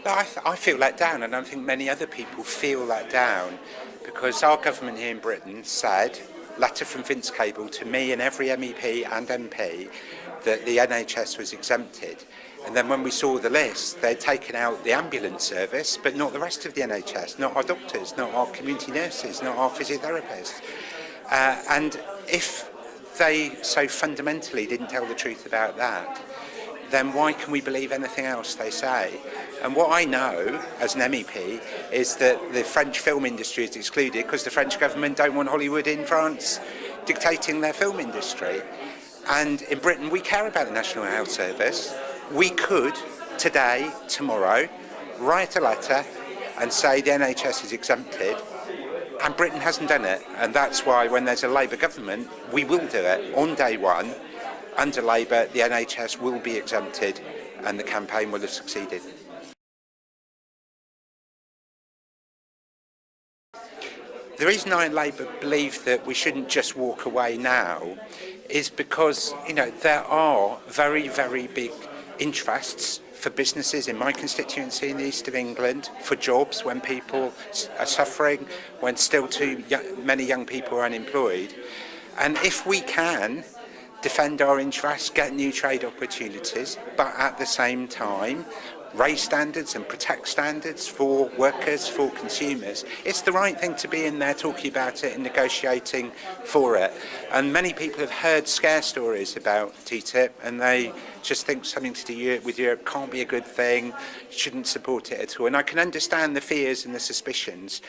I feel let down, and I think many other people feel let down, because our government here in Britain said, letter from Vince Cable to me and every MEP and MP, that the NHS was exempted. And then when we saw the list, they'd taken out the ambulance service, but not the rest of the NHS, not our doctors, not our community nurses, not our physiotherapists. And if they so fundamentally didn't tell the truth about that, then why can we believe anything else they say? And what I know as an MEP is that the French film industry is excluded because the French government don't want Hollywood in France dictating their film industry. And in Britain, we care about the National Health Service. We could, today, tomorrow, write a letter and say the NHS is exempted, and Britain hasn't done it. And that's why when there's a Labour government, we will do it on day one. Under Labour, the NHS will be exempted and the campaign will have succeeded. The reason I and Labour believe that we shouldn't just walk away now is because, there are very, very big interests for businesses in my constituency in the east of England, for jobs when people are suffering, when still too many young people are unemployed. And if we can defend our interests, get new trade opportunities, but at the same time raise standards and protect standards for workers, for consumers, it's the right thing to be in there talking about it and negotiating for it. And many people have heard scare stories about TTIP and they just think something to do with Europe can't be a good thing, shouldn't support it at all. And I can understand the fears and the suspicions,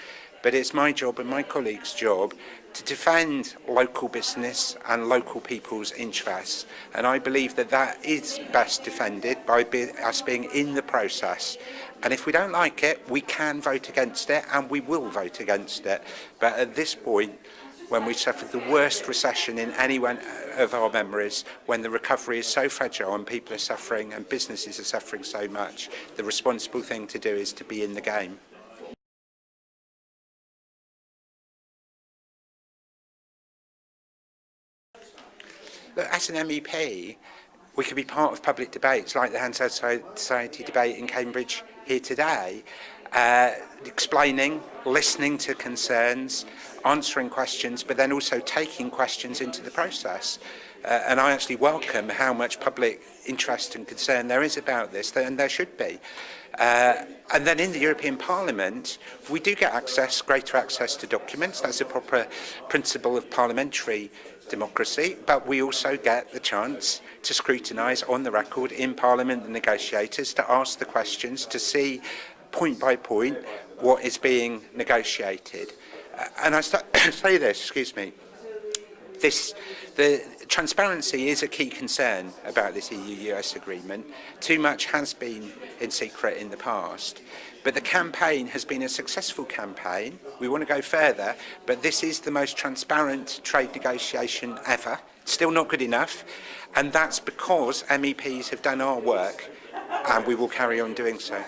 but it's my job and my colleagues' job to defend local business and local people's interests. And I believe that that is best defended by us being in the process. And if we don't like it, we can vote against it, and we will vote against it. But at this point, when we suffered the worst recession in any one of our memories, when the recovery is so fragile and people are suffering and businesses are suffering so much, the responsible thing to do is to be in the game. As an MEP, we could be part of public debates like the Hansard Society debate in Cambridge here today, explaining, listening to concerns, answering questions, but then also taking questions into the process. And I actually welcome how much public interest and concern there is about this, and there should be. And then in the European Parliament, we do get greater access to documents. That's a proper principle of parliamentary democracy, but we also get the chance to scrutinise on the record in Parliament the negotiators, to ask the questions, to see point by point what is being negotiated. And I say this, the transparency is a key concern about this EU-US agreement. Too much has been in secret in the past, but the campaign has been a successful campaign. We want to go further, but this is the most transparent trade negotiation ever. Still not good enough, and that's because MEPs have done our work, and we will carry on doing so.